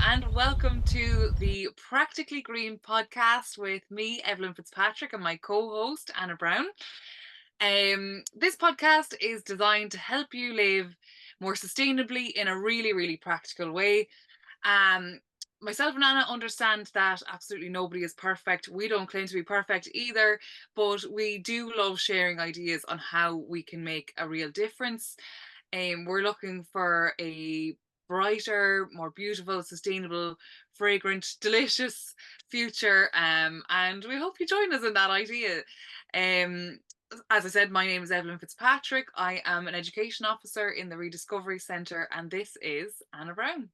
and welcome to the Practically Green podcast with me, Eibhlin Fitzpatrick, and my co-host, Anna Brown. This podcast is designed to help you live more sustainably in a really practical way. Um, Myself and Anna understand that absolutely nobody is perfect. We don't claim to be perfect either, but we do love sharing ideas on how we can make a real difference. We're looking for a brighter, more beautiful, sustainable, fragrant, delicious future. And we hope you join us in that idea. Um, as I said, my name is Eibhlin Fitzpatrick. I am an education officer in the Rediscovery Centre, and this is Anna Brown.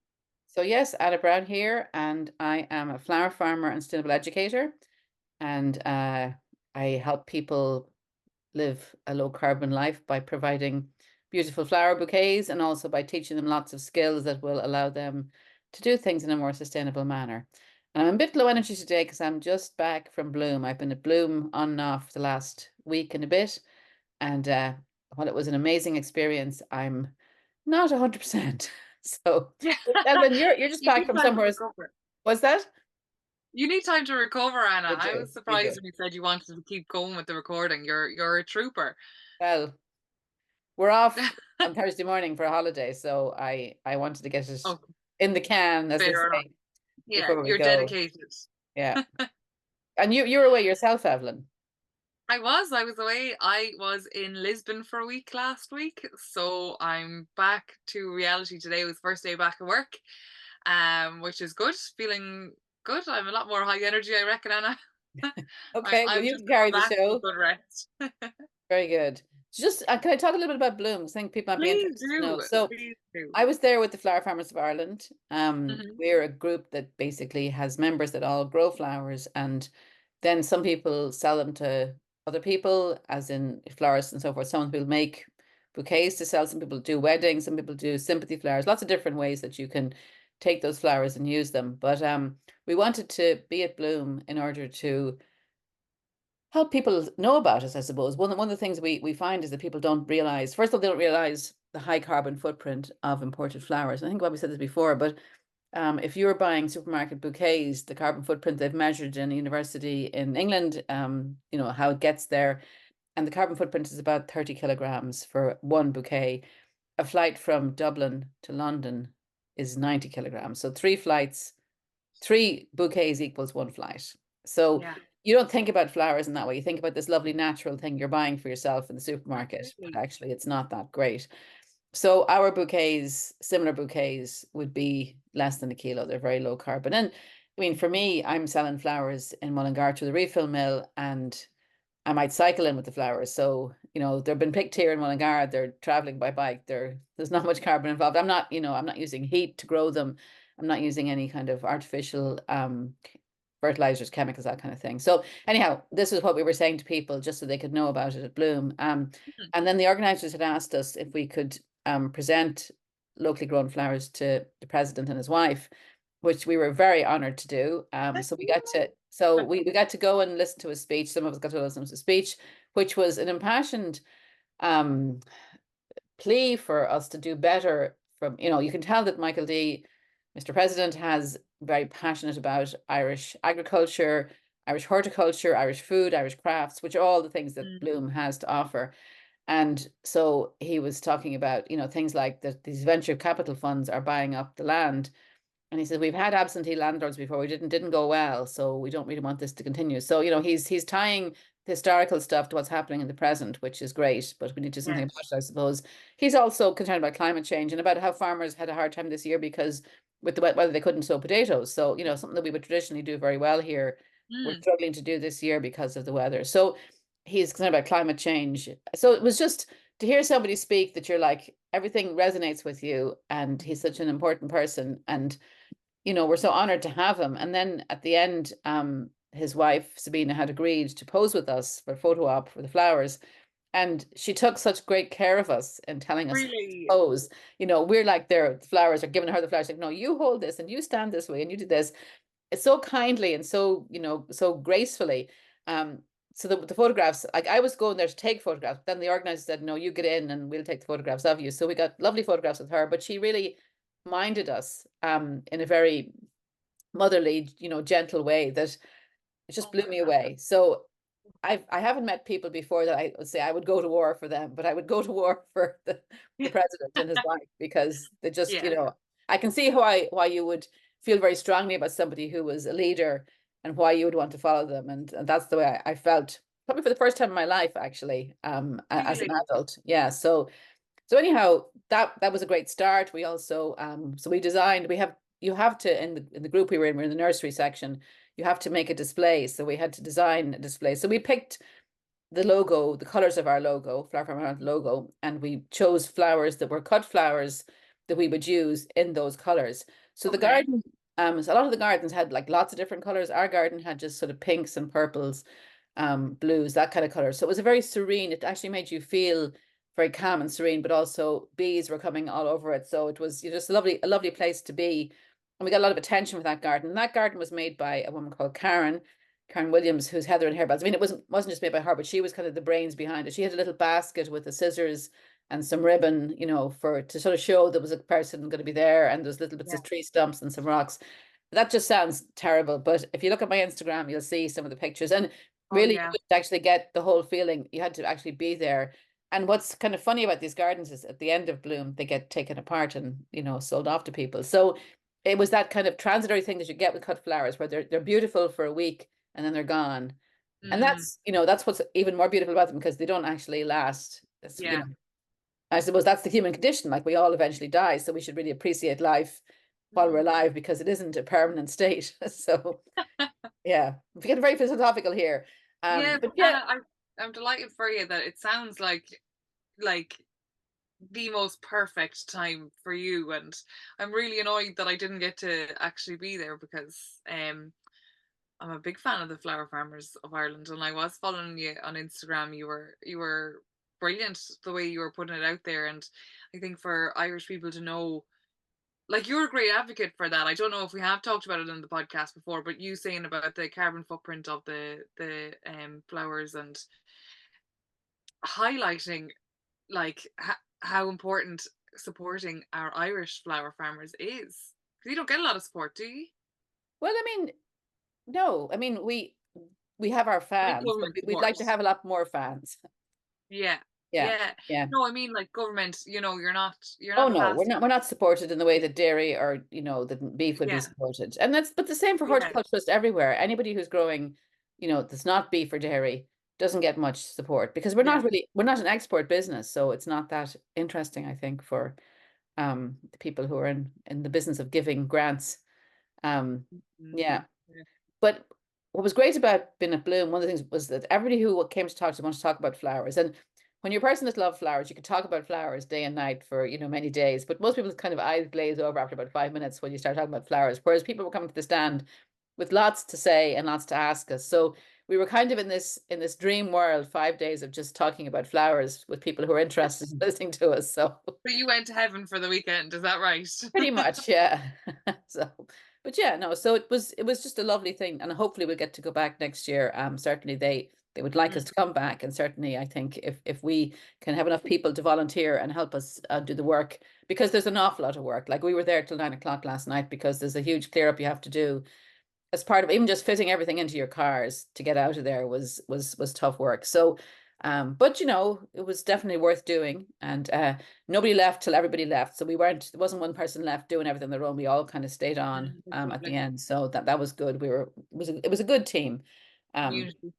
So yes, Anna Brown here, and I am a flower farmer and sustainable educator, and I help people live a low carbon life by providing beautiful flower bouquets and also by teaching them lots of skills that will allow them to do things in a more sustainable manner. And I'm a bit low energy today because I'm just back from Bloom. I've been at Bloom on and off the last week and a bit, and while it was an amazing experience, I'm not 100%. So, Yeah, Evelyn, you're just you back need from time to somewhere. recover. Was that? You need time to recover, Anna. You I do. was You surprised do. when you said you wanted to keep going with the recording. You're a trooper. Well, we're off on Thursday morning for a holiday, so I wanted to get it Oh, in the can, as they fair enough. say, Yeah, before we you're go. dedicated. Yeah. And you were away yourself, Evelyn. I was away. I was in Lisbon for a week last week, so I'm back to reality today. It was first day back at work, which is good. Feeling good. I'm a lot more high energy, I reckon, Anna. Okay, well, I'm you just can coming carry the back from a show. good rest. Very good. Just can I talk a little bit about Bloom? I think people might be Please interested to know. do. So Please do. I was there with the Flower Farmers of Ireland. Hmm. We're a group that basically has members that all grow flowers, and then some people sell them to other people, as in florists and so forth. Some people make bouquets to sell, some people do weddings, some people do sympathy flowers, lots of different ways that you can take those flowers and use them. But we wanted to be at Bloom in order to help people know about us, I suppose. One of the things we find is that people don't realize, first of all, they don't realize the high carbon footprint of imported flowers. I think Bobby said this before, but if you're buying supermarket bouquets, the carbon footprint they've measured in a university in England, how it gets there, and the carbon footprint is about 30 kilograms for one bouquet. A flight from Dublin to London is 90 kilograms. So three flights, three bouquets equals one flight. So Yeah, you don't think about flowers in that way. You think about this lovely natural thing you're buying for yourself in the supermarket, but absolutely. actually it's not that great. So our bouquets, similar bouquets, would be less than a kilo. They're very low carbon. And I mean, for me, I'm selling flowers in Mullingar to the refill mill, and I might cycle in with the flowers. So, they've been picked here in Mullingar. They're traveling by bike. There's not much carbon involved. I'm not using heat to grow them. I'm not using any kind of artificial fertilizers, chemicals, that kind of thing. So anyhow, this is what we were saying to people just so they could know about it at Bloom. Mhm. And then the organizers had asked us if we could present locally grown flowers to the president and his wife, which we were very honored to do. So we got to go and listen to a speech. Some of us got to listen to a speech, which was an impassioned um, plea for us to do better. You can tell that Michael D, Mr. President, has very passionate about Irish agriculture, Irish horticulture, Irish food, Irish crafts, which are all the things that Mm. Bloom has to offer. And so he was talking about, things like that these venture capital funds are buying up the land. And he said, we've had absentee landlords before. We didn't go well, so we don't really want this to continue. So, he's tying the historical stuff to what's happening in the present, which is great, but we need to do something about Yes. it, I suppose. He's also concerned about climate change and about how farmers had a hard time this year because with the wet weather they couldn't sow potatoes. So, something that we would traditionally do very well here, we're Mm. struggling to do this year because of the weather. So he's concerned about climate change. So it was just to hear somebody speak that you're like, everything resonates with you, and he's such an important person. And we're so honored to have him. And then at the end, his wife, Sabina, had agreed to pose with us for a photo op for the flowers. And she took such great care of us in telling us how to Really. pose. We're like the flowers are giving her the flowers, like, no, you hold this and you stand this way and you do this. It's so kindly and so, so gracefully. Um, so the photographs, like I was going there to take photographs, then the organizer said, no, you get in and we'll take the photographs of you. So we got lovely photographs with her, but she really minded us in a very motherly, gentle way that it just Oh, blew me fantastic. away. So I haven't met people before that I would say I would go to war for them, but I would go to war for the president and his wife because they just, Yeah. I can see why you would feel very strongly about somebody who was a leader and why you would want to follow them. And that's the way I felt probably for the first time in my life, actually, as an Really? adult. Yeah. So anyhow, that was a great start. We also so we designed, you have to in the group we were in the nursery section, you have to make a display. So we had to design a display. So we picked the logo, the colors of our logo, Flower Farm Ireland logo, and we chose flowers that were cut flowers that we would use in those colors. So the Okay. garden, so a lot of the gardens had like lots of different colors. Our garden had just sort of pinks and purples, blues, that kind of color. So it was a very serene. It actually made you feel very calm and serene, but also bees were coming all over it. So it was just a lovely place to be. And we got a lot of attention with that garden. And that garden was made by a woman called Karen Williams, who's Heather and Hairballs. I mean, it wasn't just made by her, but she was kind of the brains behind it. She had a little basket with the scissors and some ribbon, for to sort of show there was a person going to be there, and there's little bits Yeah. of tree stumps and some rocks. That just sounds terrible, but if you look at my Instagram, you'll see some of the pictures. And Oh, really, you yeah. couldn't actually get the whole feeling. You had to actually be there. And what's kind of funny about these gardens is at the end of bloom, they get taken apart and, sold off to people. So it was that kind of transitory thing that you get with cut flowers where they're beautiful for a week and then they're gone. And Mm, that's what's even more beautiful about them because they don't actually last. yeah. I suppose that's the human condition. Like we all eventually die, so we should really appreciate life while we're Mm. alive because it isn't a permanent state. So yeah, we're getting very philosophical here. Yeah, But but yeah, Anna, I'm delighted for you that it sounds like the most perfect time for you, and I'm really annoyed that I didn't get to actually be there because I'm a big fan of the Flower Farmers of Ireland, and I was following you on Instagram. You were brilliant the way you were putting it out there, and I think for Irish people to know, like, you're a great advocate for that. I don't know if we have talked about it in the podcast before, but you saying about the carbon footprint of the flowers and highlighting like how important supporting our Irish flower farmers is. Because you don't get a lot of support, do you? well, I mean, no, I mean we have our Like fans, but government we'd support. like to have a lot more fans. Yeah. Yeah, Yeah. yeah. No, I mean like government, you're not Oh the no, past. we're not supported in the way that dairy or that beef would be Yeah. supported. And but the same for Yeah. horticulturists everywhere. Anybody who's growing, that's not beef or dairy doesn't get much support because Yeah. we're not an export business, so it's not that interesting, I think, for the people who are in the business of giving grants. Yeah. Mhm. Yeah. But what was great about being at Bloom, one of the things was that everybody who came to talk to wanted to talk about flowers. And when you're a person that loves flowers, you can talk about flowers day and night for, many days. But most people's kind of eyes glaze over after about 5 minutes when you start talking about flowers. Whereas people were coming to the stand with lots to say and lots to ask us. So we were kind of in this dream world, 5 days of just talking about flowers with people who are interested in listening to us. So But you went to heaven for the weekend, is that right? pretty much, yeah. So, but yeah, no. So it was just a lovely thing, and hopefully we'll get to go back next year. Certainly they would like us Mm. to come back, and certainly I think if we can have enough people to volunteer and help us do the work, because there's an awful lot of work. Like we were there till 9 o'clock last night because there's a huge clear up you have to do as part of even just fitting everything into your cars to get out of there was tough work. So but it was definitely worth doing. And nobody left till everybody left. So there wasn't one person left doing everything on their own. We all kind of stayed on That's at the lovely. end. So that was good. It was a good team. Um Unity.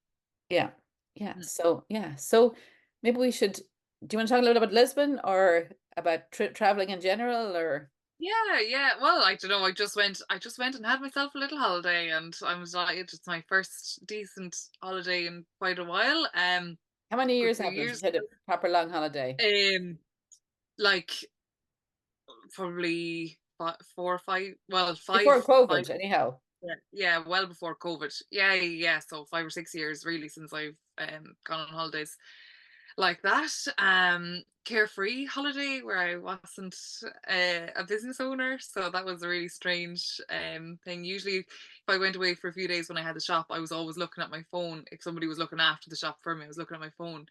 yeah. Yeah. Mm. So yeah. So maybe do you want to talk a little bit about Lisbon or about traveling in general or Yeah, yeah. Well, I don't know. I just went and had myself a little holiday, and I was delighted. It's my first decent holiday in quite a while. how many Good years few have you years. had a proper long holiday? Like probably 4 or 5. Well, Before five. COVID, anyhow. Yeah, yeah, well before COVID. Yeah, yeah, yeah. So 5 or 6 years really since I've gone on holidays like that. Carefree holiday where I wasn't a business owner, so that was a really strange thing. Usually, if I went away for a few days when I had the shop, I was always looking at my phone. If somebody was looking after the shop for me, I was looking at my phone.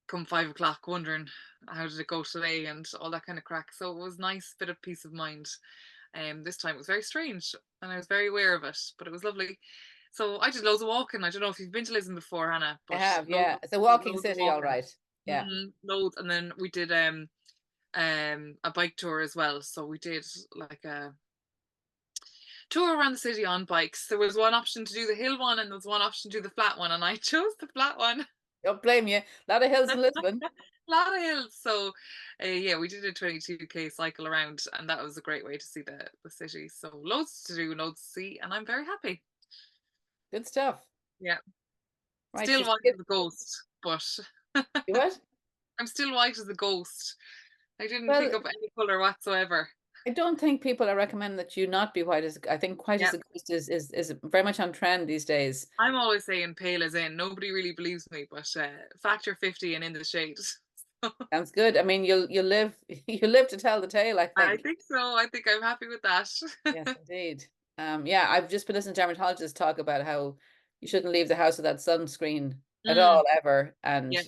come 5 o'clock wondering how did it go today and all that kind of crack. So it was nice bit of peace of mind. This time it was very strange and I was very aware of it, but it was lovely. So I did loads of walking. I don't know if you've been to Lisbon before, Hannah, I but have, yeah. It's a walking loads of city, all walking. right. Yeah. Loads. And then we did a bike tour as well. So we did like a tour around the city on bikes. There was one option to do the hill one and there was one option to do the flat one, and I chose the flat one. Don't blame you. A lot of hills in Lisbon. A lot of hills. So yeah, we did a 22K cycle around, and that was a great way to see the city. So loads to do, loads to see, and I'm very happy. Good stuff. Yeah. Right. Still white as a ghost, but You what? I'm still white as a ghost. I didn't pick Well, up any colour whatsoever. I don't think people are recommending that you not be white as I think white Yeah. as a ghost is very much on trend these days. I'm always saying pale as in. Nobody really believes me, but factor 50 and in the shade. Sounds good. I mean, you'll live you live to tell the tale, I I think. think so. I think I'm happy with that. Yes, indeed. Yeah, I've just been listening to dermatologists talk about how you shouldn't leave the house without sunscreen at Mm, all, ever, and yeah,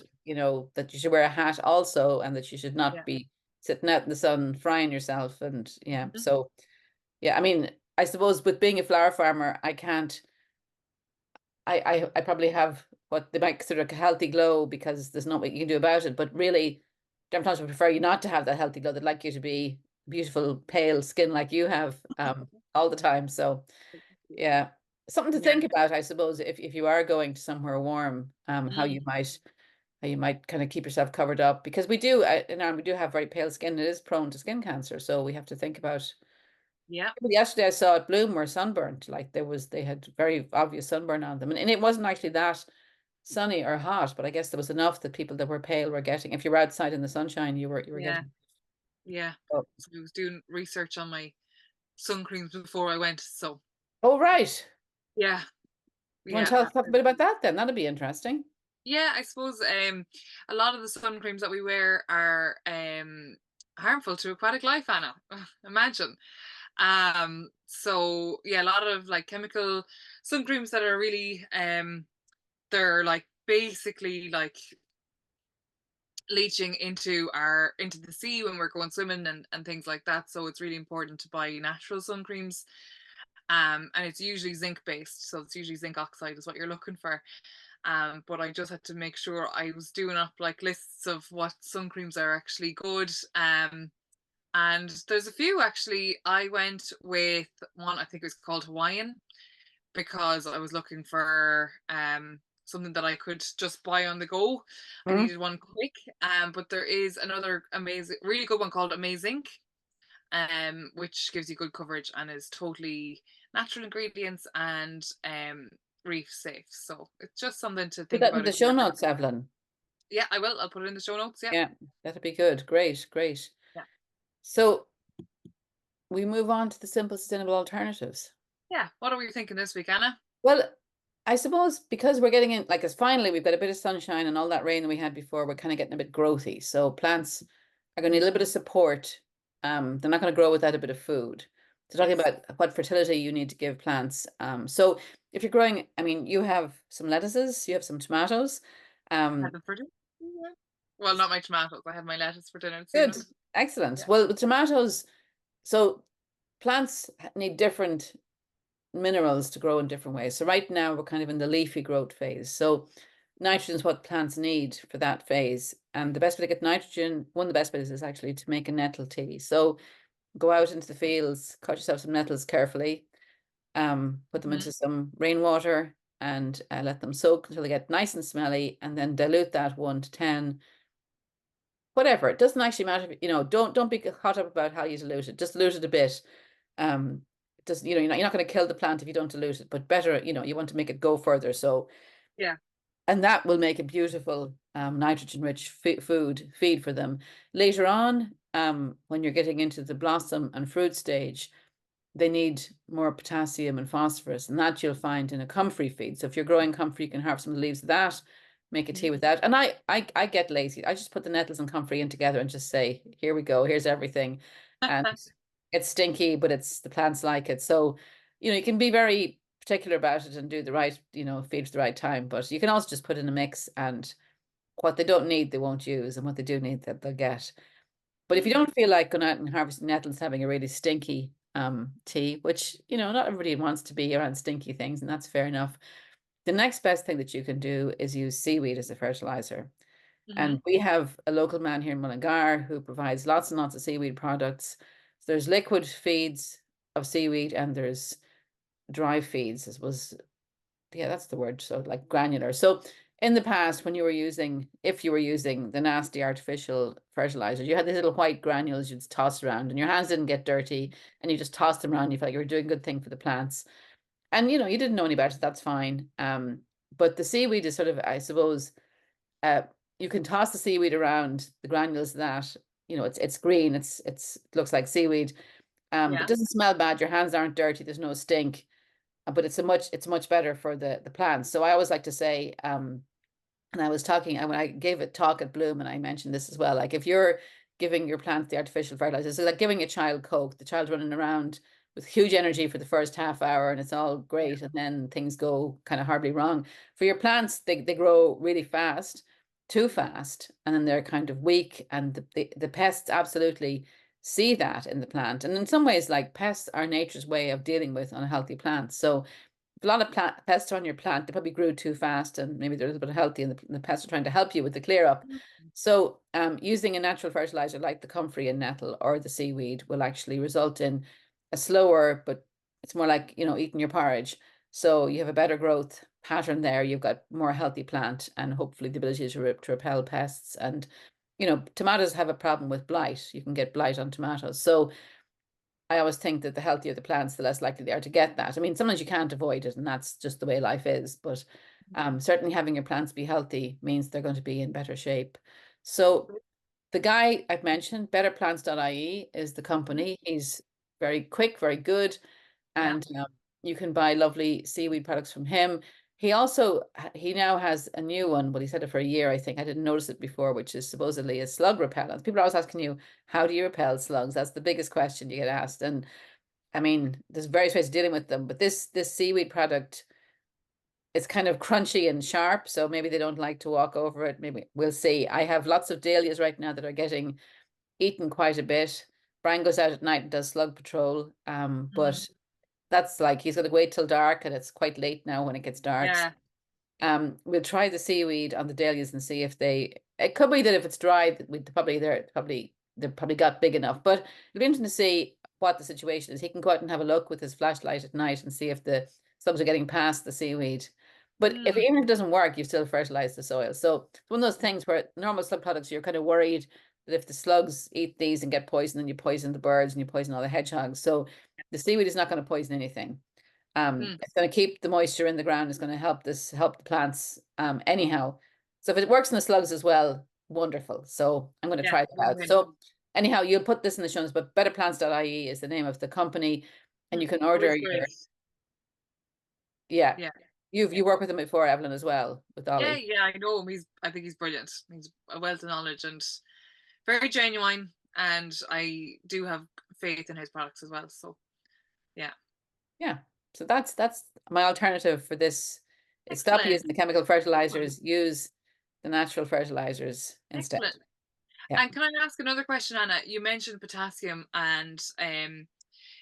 that you should wear a hat also, and that you should not yeah. be sitting out in the sun frying yourself. And yeah, Mhm. so yeah, I mean, I suppose with being a flower farmer, I can't. I probably have what they might consider a healthy glow because there's not what you can do about it. But really, dermatologists would prefer you not to have that healthy glow. They'd like you to be beautiful, pale skin like you have all the time. So yeah, something to Yeah. think about, I suppose, if you are going to somewhere warm, Mm, how you might kind of keep yourself covered up because we do in Ireland we do have very pale skin. It is prone to skin cancer, so we have to think about. yeah, Yesterday I saw at Bloom were sunburnt. Like they had very obvious sunburn on them. And it wasn't actually that sunny or hot, but I guess there was enough that people that were pale were getting. If you were outside in the sunshine, you were yeah, getting. yeah. Oh, So I was doing research on my sun creams before I went. So oh right. yeah, You want yeah. to talk a bit about that then? That'd be interesting. Yeah, I suppose a lot of the sun creams that we wear are harmful to aquatic life, Anna. Imagine. So yeah, a lot of like chemical sun creams that are really they're like basically like leaching into the sea when we're going swimming and things like that. So it's really important to buy natural sun creams. And it's usually zinc based, so it's usually zinc oxide is what you're looking for. But I just had to make sure I was doing up like lists of what sun creams are actually good. And there's a few actually. I went with one, I think it was called Hawaiian, because I was looking for something that I could just buy on the go. I Hmm? needed one quick. But there is another amazing, really good one called Amazinc, which gives you good coverage and is totally natural ingredients and reef safe. So it's just something to Put think that in about the if show you're. notes, Evelyn. Yeah, I will. I'll put it in the show notes. Yeah. Yeah, that'd be good. Great, great. Yeah. So we move on to the simple sustainable alternatives. Yeah. What are we thinking this week, Anna? Well, I suppose because we're getting in, like, it's finally we've got a bit of sunshine and all that rain that we had before, we're kind of getting a bit growthy. So plants are going to need a little bit of support. They're not going to grow without a bit of food. So talking Yes. about what fertility you need to give plants. So if you're growing, I mean, you have some lettuces, you have some tomatoes. I had Um, them for dinner. Yeah. Well, not my tomatoes. I had my lettuce for dinner this Good, evening. excellent. Yeah. Well, with tomatoes, so plants need different minerals to grow in different ways. So right now we're kind of in the leafy growth phase. So nitrogen is what plants need for that phase. And the best way to get nitrogen, one of the best ways is actually to make a nettle tea. So go out into the fields, cut yourself some nettles carefully, put them Hmm. into some rainwater and let them soak until they get nice and smelly, and then dilute that 1 to 10. Whatever. It doesn't actually matter. Don't be caught up about how you dilute it. Just dilute it a bit. It doesn't, you're not going to kill the plant if you don't dilute it, but better, you want to make it go further. So, Yeah. and that will make a beautiful nitrogen-rich food feed for them. Later on, when you're getting into the blossom and fruit stage, they need more potassium and phosphorus, and that you'll find in a comfrey feed. So if you're growing comfrey, you can harvest some of the leaves of that, make a tea with that. And I get lazy. I just put the nettles and comfrey in together and just say, here we go, here's everything. And it's stinky, but the plants like it. So, you can be very particular about it and do the right, feed at the right time. But you can also just put in a mix and what they don't need, they won't use, and what they do need, that they'll get. But if you Mm. don't feel like going out and harvesting nettles, having a really stinky tea, which, not everybody wants to be around stinky things, and that's fair enough. The next best thing that you can do is use seaweed as a fertilizer. Hmm. And we have a local man here in Mullingar who provides lots and lots of seaweed products. So there's liquid feeds of seaweed and there's dry feeds, as was, yeah, that's the word. So like granular. So in the past, when you were using, if you were using the nasty artificial fertilizers, you had these little white granules you'd toss around and your hands didn't get dirty and you just tossed them around. You felt like you were doing a good thing for the plants. And you didn't know any better, that's fine. But the seaweed is sort of, I suppose, uh, you can toss the seaweed around the granules that, it's green, it looks like seaweed. It Yeah. doesn't smell bad, your hands aren't dirty, there's no stink, but it's much better for the plants. So I always like to say, and I was talking, when I gave a talk at Bloom, and I mentioned this as well, like if you're giving your plants the artificial fertilizers, it's like giving a child Coke, the child running around with huge energy for the first half hour and it's all Yeah. great, and then things go kind of horribly wrong. For your plants, they grow really fast, too fast, and then they're kind of weak, and the pests absolutely see that in the plant. And in some ways, like, pests are nature's way of dealing with unhealthy plants. So a lot of pests on your plant, they probably grew too fast and maybe they're a little bit healthy, and the pests are trying to help you with the clear up. Mm. So using a natural fertilizer like the comfrey and nettle or the seaweed will actually result in a slower, but it's more like, eating your porridge. So you have a better growth pattern there. You've got more healthy plant and hopefully the ability to repel pests. And, tomatoes have a problem with blight. You can get blight on tomatoes. So I always think that the healthier the plants, the less likely they are to get that. I mean, sometimes you can't avoid it, and that's just the way life is. But certainly having your plants be healthy means they're going to be in better shape. So the guy I've mentioned, betterplants.ie, is the Mhm. company. He's very quick, very good, Yeah. and you can buy lovely seaweed products from him. He now has a new one, but he's had it for a year, I think. I didn't notice it before, which is supposedly a slug repellent. People are always asking you, how do you repel slugs? That's the biggest question you get asked. And I mean, there's various ways of dealing with them, but this seaweed product, it's kind of crunchy and sharp, so maybe they don't like to walk over it. Maybe we'll see. I have lots of dahlias right now that are getting eaten quite a bit. Brian goes out at night and does slug patrol, Mm. but that's like he's going to wait till dark, and it's quite late now when it gets dark. Yeah. We'll try the seaweed on the dahlias and see if they. It could be that if it's dry, that we they probably got big enough. But it'll be interesting to see what the situation is. He can go out and have a look with his flashlight at night and see if the slugs are getting past the seaweed. But Mm. even if it doesn't work, you still fertilize the soil. So it's one of those things where normal slug products, you're kind of worried that if the slugs eat these and get poisoned, then you poison the birds and you poison all the hedgehogs. So the seaweed is not going to poison anything. Mm. It's going to keep the moisture in the ground. It's going to help the plants anyhow. So if it works in the slugs as well, wonderful. So I'm going to Yeah. try that out. Win-win. So anyhow, you'll put this in the show notes, but betterplants.ie is the name of the company, and Mm. you can Oh, order he's great. your, yeah. Yeah. You worked with him before, Eibhlin, as well, with Yeah. Ollie. Yeah. I know him. I think he's brilliant. He's a wealth of knowledge and very genuine. And I do have faith in his products as well. So yeah. Yeah. So that's my alternative for this. Is stop Excellent. using the chemical Good one. fertilizers, use the natural fertilizers instead. Excellent. Yeah. And can I ask another question, Anna? You mentioned potassium, and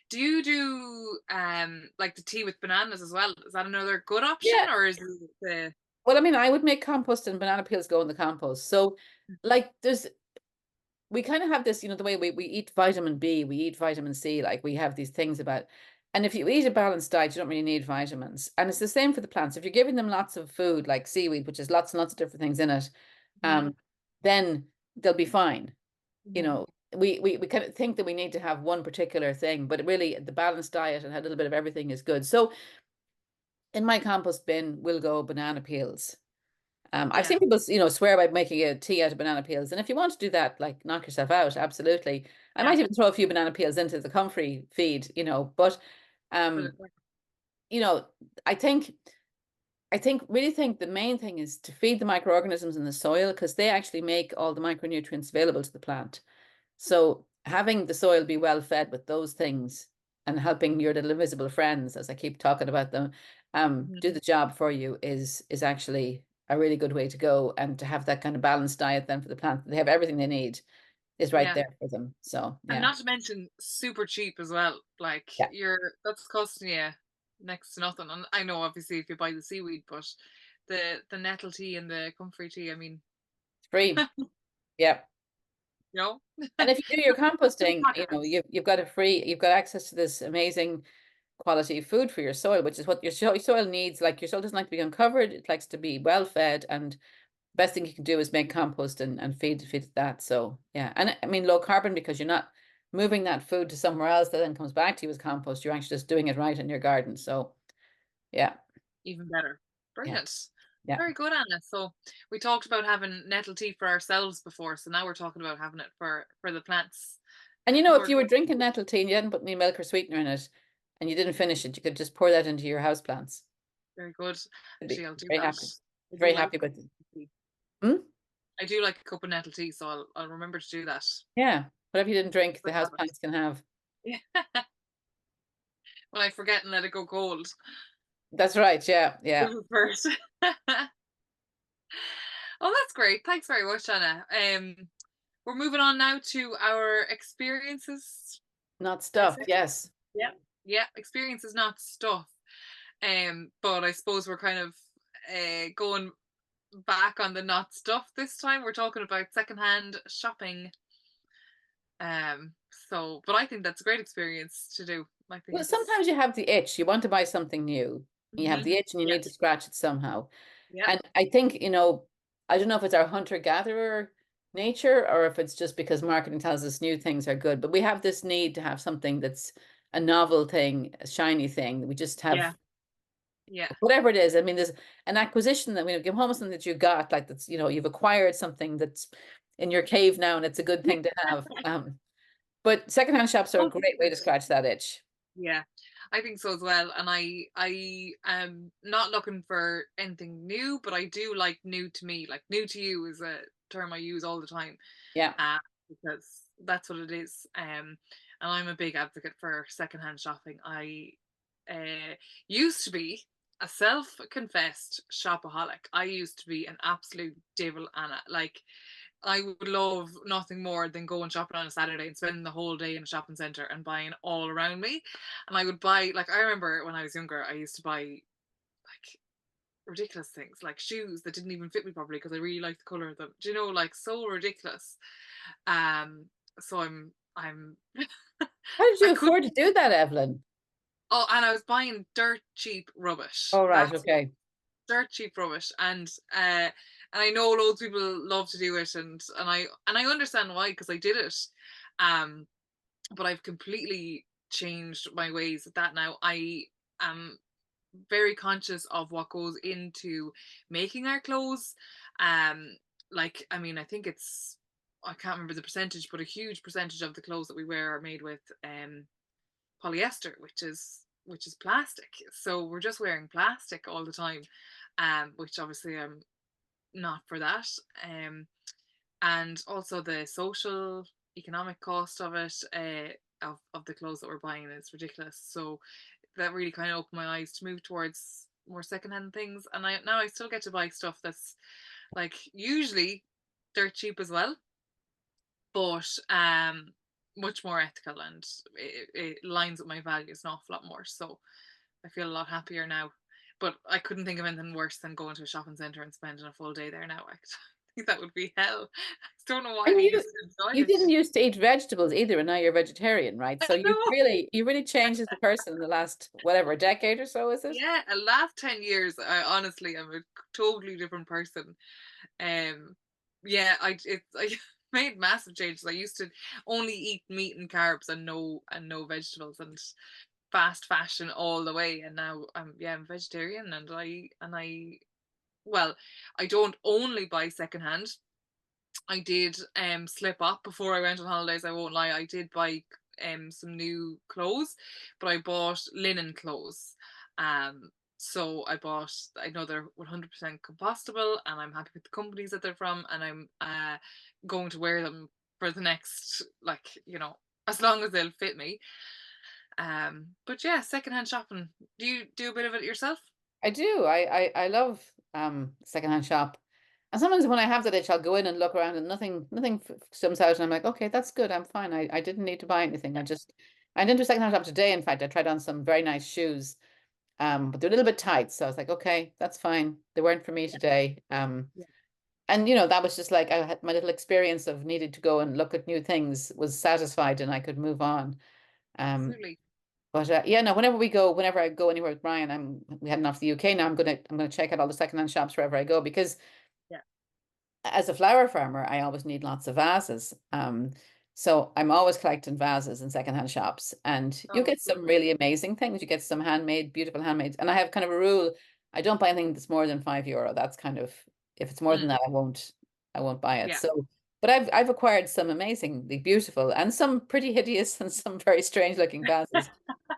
do you do like the tea with bananas as well? Is that another good option, Yeah. or is it the Well, I mean, I would make compost and banana peels go in the compost. So, like, we kind of have this, the way we eat vitamin B, we eat vitamin C, like we have these things about, and if you eat a balanced diet, you don't really need vitamins. And it's the same for the plants. If you're giving them lots of food, like seaweed, which has lots and lots of different things in it, Mhm. um, then they'll be fine. You Mhm. know, we kind of think that we need to have one particular thing, but really the balanced diet and a little bit of everything is good. So in my compost bin will go banana peels. I've Yeah, seen people, swear by making a tea out of banana peels. And if you want to do that, like, knock yourself out, absolutely. I yeah. might even throw a few banana peels into the comfrey feed, but, But um, you know, I think, really think the main thing is to feed the microorganisms in the soil because they actually make all the micronutrients available to the plant. So having the soil be well fed with those things and helping your little invisible friends, as I keep talking about them, do Mhm. the job for you is actually a really good way to go, and to have that kind of balanced diet then for the plant. They have everything they need is right Yeah. there for them. So And yeah, not to mention super cheap as well. Like yeah, that's costing you next to nothing. And I know obviously if you buy the seaweed, but the nettle tea and the comfrey tea, I mean, it's free. Yeah. you know, And if you do your little composting, pockets. you've got access to this amazing quality food for your soil, which is what your soil needs. Like, your soil doesn't like to be uncovered; it likes to be well fed, and best thing you can do is make compost and feed it that. So yeah, and I mean low carbon, because you're not moving that food to somewhere else that then comes back to you as compost. You're actually just doing it right in your garden. So yeah, Even better. yeah, Brilliant. yeah. Very good, Anna. So we talked about having nettle tea for ourselves before, so now we're talking about having it for the plants And who if are you were growing. drinking nettle tea and you hadn't put any milk or sweetener in it, and you didn't finish it, you could just pour that into your house plants. Very good. I'd be Actually, I'll do very that. happy, I do very like happy with it. tea. Hmm? I do like a cup of nettle tea, so I'll remember to do that. Yeah, whatever you didn't drink, the Good house habit. plants can have. Yeah. When I forget and let it go cold. That's right. Yeah, yeah. This is first. Oh, that's great. Thanks very much, Anna. We're moving on now to our experiences. Not Did I stuff. say? Yes. Yeah. Yeah, experience is not stuff. But I suppose we're kind of going back on the not stuff this time. We're talking about secondhand shopping. But I think that's a great experience to do. I think Well, it's sometimes you have the itch. You want to buy something new. You have hmm the itch and you yeah, need to scratch it somehow. yeah, And I think, I don't know if it's our hunter-gatherer nature, or if it's just because marketing tells us new things are good, but we have this need to have something that's a novel thing, a shiny thing. We just yeah, have yeah. whatever it is. I mean, there's an acquisition that we give home something that you got, like that's, you've acquired something that's in your cave now, and it's a good thing to have. But secondhand shops are a great way to 100%. scratch that itch. Yeah, I think so as well. And I am not looking for anything new, but I do like new to me. Like new to you is a term I use all the time, Yeah. uh, because that's what it is. And I'm a big advocate for secondhand shopping. I used to be a self-confessed shopaholic. I used to be an absolute devil, Anna. Like I would love nothing more than going shopping on a Saturday and spending the whole day in a shopping centre and buying all around me. And I would buy, like, I remember when I was younger, I used to buy like ridiculous things, like shoes that didn't even fit me properly because I really liked the colour of them. Do you know, like so ridiculous. Um, so I'm How did I you could afford to do that, Evelyn? oh, and I was buying dirt cheap rubbish. All right, That's okay. dirt cheap rubbish, and I know loads of people love to do it, and I understand why because I did it, um, but I've completely changed my ways with that now. I am very conscious of what goes into making our clothes, um, like I mean I think it's I can't remember the percentage, but a huge percentage of the clothes that we wear are made with polyester, which is plastic. So we're just wearing plastic all the time, which obviously I'm not for that. Um, and also the social economic cost of it, of the clothes that we're buying is ridiculous. So that really kind of opened my eyes to move towards more secondhand things. And I still get to buy stuff that's like usually dirt cheap as well, but much more ethical, and it lines with my values an awful lot more. So I feel a lot happier now. But I couldn't think of anything worse than going to a shopping centre and spending a full day there now. I think that would be hell. I don't know why And we used to enjoy you it. didn't used to eat vegetables either, and now you're vegetarian, right? I So know. you really changed as a person in the last, whatever, a decade or so, is it? Yeah, the last 10 years, I honestly am a totally different person. Um, yeah, I made massive changes. I used to only eat meat and carbs and no vegetables and fast fashion all the way. And now I'm vegetarian, and I well, I don't only buy secondhand. I did slip up before I went on holidays, I won't lie. I did buy some new clothes, but I bought linen clothes. So I know they're 100% compostable, and I'm happy with the companies that they're from, and I'm going to wear them for the next, like, as long as they'll fit me. But yeah, secondhand shopping. Do you do a bit of it yourself? I do. I love secondhand shop. And sometimes when I have that itch, I'll go in and look around and nothing comes out. And I'm like, okay, that's good. I'm fine. I didn't need to buy anything. I went into a secondhand shop today. In fact, I tried on some very nice shoes, but they're a little bit tight. So I was like, okay, that's fine. They weren't for me Yeah. today. Yeah. And that was just like I had my little experience of needed to go and look at new things was satisfied and I could move on. Um, Absolutely. but yeah, no, whenever I go anywhere with Brian, we heading off to the UK now. I'm gonna check out all the secondhand shops wherever I go because Yeah. as a flower farmer, I always need lots of vases. So I'm always collecting vases in secondhand shops, and you Oh, get some lovely. really amazing things. You get some handmade, beautiful handmade. And I have kind of a rule: I don't buy anything that's more than €5. That's kind of if it's more than Mm. that, I won't buy it. Yeah. So, but I've acquired some amazingly beautiful and some pretty hideous and some very strange looking vases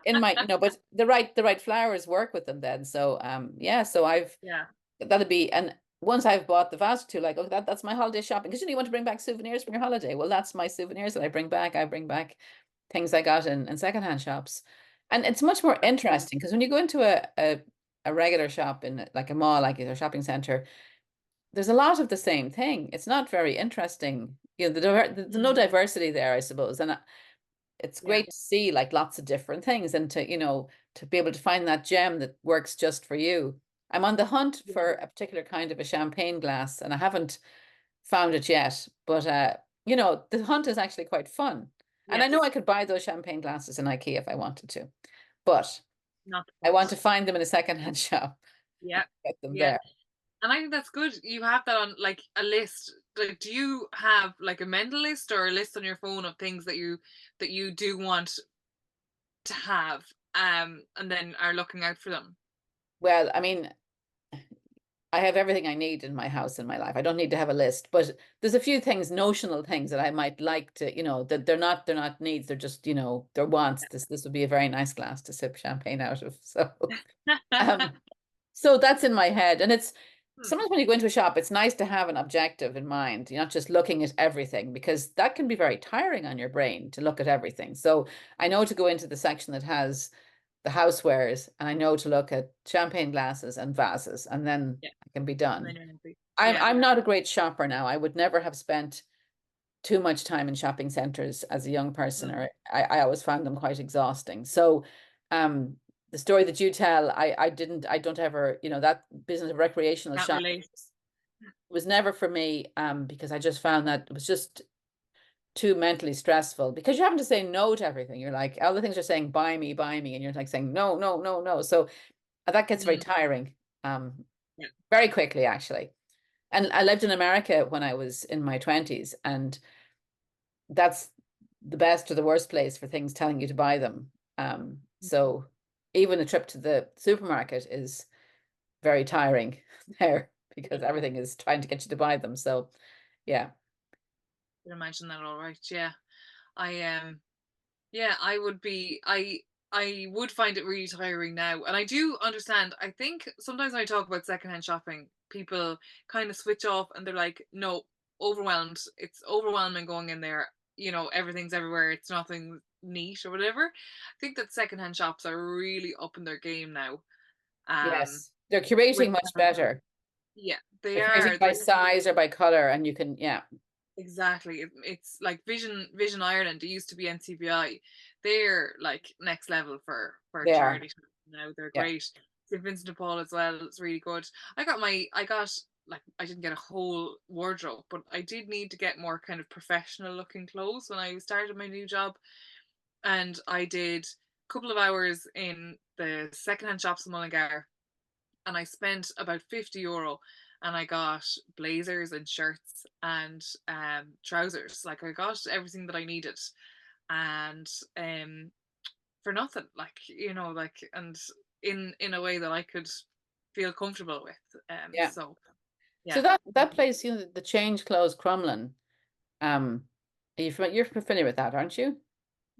in but the right flowers work with them then. So yeah, so Yeah. that'd be and once I've bought the vase to like, okay, that's my holiday shopping because you want to bring back souvenirs from your holiday. Well, that's my souvenirs that I bring back. I bring back things I got in secondhand shops. And it's much more Absolutely. interesting because when you go into a regular shop in like a mall, like a shopping center, there's a lot of the same thing. It's not very interesting. There's no Mm. diversity there, I suppose. And it's Yeah. great to see like lots of different things and to be able to find that gem that works just for you. I'm on the hunt Yeah. for a particular kind of a champagne glass and I haven't found it yet, but the hunt is actually quite fun. And I know I Yes. could buy those champagne glasses in IKEA if I wanted to, but Not the I want to point. find them in a secondhand shop and Yeah. get them Yeah. there. And I think that's good. You have that on like a list. Like, do you have like a mental list or a list on your phone of things that you do want to have, and then are looking out for them? Well, I mean, I have everything I need in my house in my life. I don't need to have a list, but there's a few things, notional things that I might like to, that they're not needs, they're just, they're wants. This would be a very nice glass to sip champagne out of. Um, so that's in my head. And it's Hmm. sometimes when you go into a shop, it's nice to have an objective in mind. You're not just looking at everything because that can be very tiring on your brain to look at everything. So I know to go into the section that has the housewares and I know to look at champagne glasses and vases and then Yeah. I can be And then done. you're happy. I'm Yeah. I'm not a great shopper now. I would never have spent too much time in shopping centers as a young person, Mm. or I always found them quite exhausting. So um the story that you tell, I don't ever, that business of recreational Can't shopping relate. was never for me, because I just found that it was just too mentally stressful because you're having to say no to everything. You're like, all the things are saying, buy me, and you're like saying, no, no, no, no. So that gets very Mm. tiring, um, Yeah. very quickly, actually. And I lived in America when I was in my 20s, and that's the best or the worst place for things telling you to buy them. So even a trip to the supermarket is very tiring there Yeah. because everything is trying to get you to buy them. So yeah. I can imagine that all right. Yeah. I Yeah, I would find it really tiring now. And I do understand. I think sometimes when I talk about secondhand shopping, people kind of switch off and they're like, no, overwhelmed. It's overwhelming going in there. Everything's everywhere. It's nothing neat or whatever. I think that secondhand shops are really up in their game now. Um, Yes. They're with curating much better. yeah, they They're curating are. by They're size or by color, and yeah, exactly. It's like Vision Ireland. It used to be NCBI. They're like next level for they are. charity shop now. They're Yeah. great. St. Vincent de Paul as well. It's really good. I got like I didn't get a whole wardrobe, but I did need to get more kind of professional looking clothes when I started my new job. And I did a couple of hours in the secondhand shops in Mullingar, and I spent about €50 and I got blazers and shirts and trousers. Like I got everything that I needed, and for nothing. And in a way that I could feel comfortable with. Yeah. So So yeah. that place, the change clothes Crumlin. You're familiar with that, aren't you?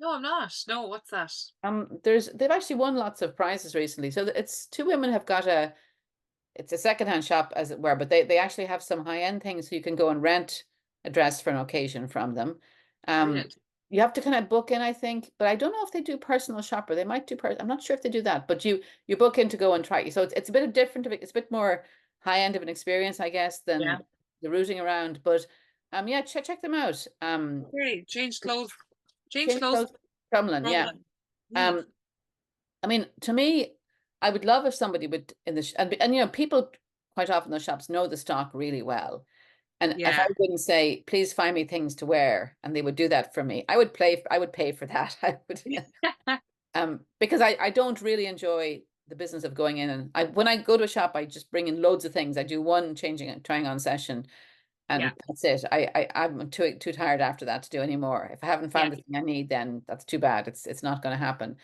No, I'm not. No, what's that? They've actually won lots of prizes recently. So it's two women have got it's a secondhand shop as it were, but they actually have some high-end things so you can go and rent a dress for an occasion from them. Um, Brilliant. you have to kind of book in, I think, but I don't know if they do personal shopper. They might do I'm not sure if they do that, but you book in to go and try. So it's a bit of different. It's a bit more. high end of an experience, I guess, Yeah. than the rooting around. But yeah, check them out. Okay. Change clothes. Change Change clothes. clothes, Crumlin, yeah. Crumlin. Mm. Um, I mean, to me, I would love if somebody would in the and you know, people quite often in those shops know the stock really well. And if I Yeah. wouldn't say, please find me things to wear, and they would do that for me, I would pay for that. I would, because I don't really enjoy the business of going in and when I go to a shop, I just bring in loads of things. I do one changing and trying on session, Yeah. and that's it. I'm too tired after that to do any more. If I haven't Yeah. found the thing I need, then that's too bad. It's not going to happen.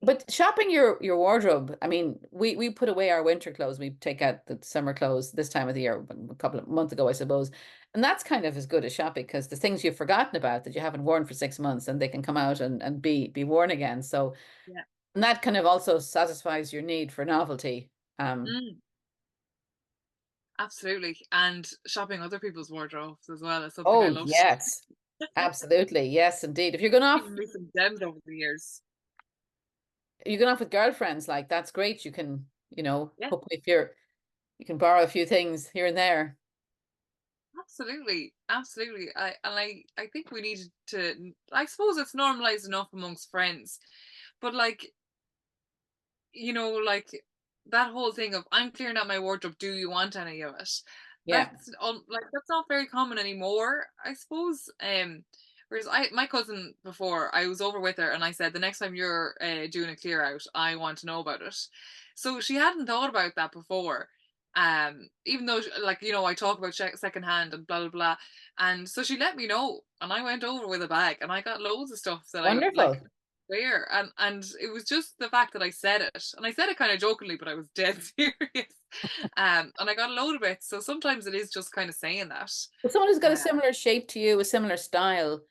But shopping your wardrobe, I mean, we put away our winter clothes. We take out the summer clothes this time of the year, a couple of months ago, I suppose. And that's kind of as good as shopping because the things you've forgotten about that you haven't worn for 6 months and they can come out and be worn again. So Yeah. and that kind of also satisfies your need for novelty. Mm. Absolutely. And shopping other people's wardrobes as well is something I Oh love. yes, absolutely. Yes, indeed. If you're going off, Given me some gems over the years. with girlfriends, like that's great. You can, Yeah. hopefully if you can borrow a few things here and there. Absolutely, absolutely. I think we need to. I suppose it's normalized enough amongst friends, but like like that whole thing of I'm clearing out my wardrobe. Do you want any of it? Yeah, Like that's not very common anymore, I suppose. Whereas my cousin before I was over with her and I said the next time you're doing a clear out, I want to know about it. So she hadn't thought about that before. Even though like I talk about second hand and blah blah blah, and so she let me know, and I went over with a bag and I got loads of stuff that I like wonderful. there, and it was just the fact that I said it, and I said it kind of jokingly, but I was dead serious. And I got a load of it. So sometimes it is just kind of saying that. But someone who's got a Um, similar shape to you, a similar style.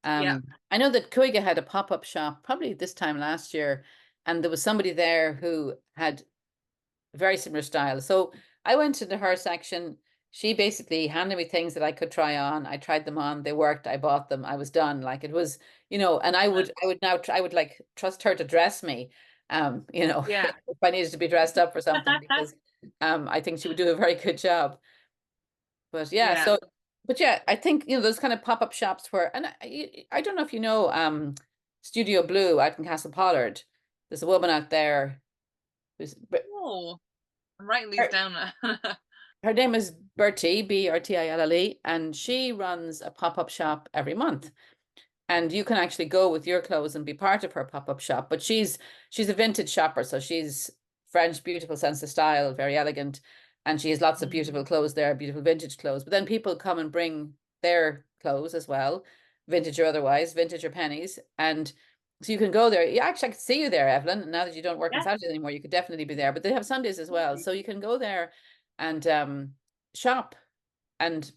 yeah, I know that Coiga had a pop-up shop probably this time last year, and there was somebody there who had very similar style. So I went into her section. She basically handed me things that I could try on. I tried them on. They worked. I bought them. I was done. Like it was, and I would now, I would like trust her to dress me, yeah, if I needed to be dressed up for something because, I think she would do a very good job. But yeah, yeah. but yeah, I think, those kind of pop-up shops where, and I don't know if you know, Studio Blue out in Castlepollard. There's a woman out there who's, Oh, I'm writing these her, down now. her name is Bertie, Bertille, and she runs a pop-up shop every month. And you can actually go with your clothes and be part of her pop-up shop. But she's a vintage shopper, so she's French, beautiful sense of style, very elegant, and she has lots of Mm, beautiful clothes there, beautiful vintage clothes. But then people come and bring their clothes as well, vintage or otherwise, vintage or pennies, and so you can go there. Yeah, actually, I could see you there, Evelyn. Now that you don't work on yeah, Saturdays anymore, you could definitely be there. But they have Sundays as well, lovely. so you can go there and shop and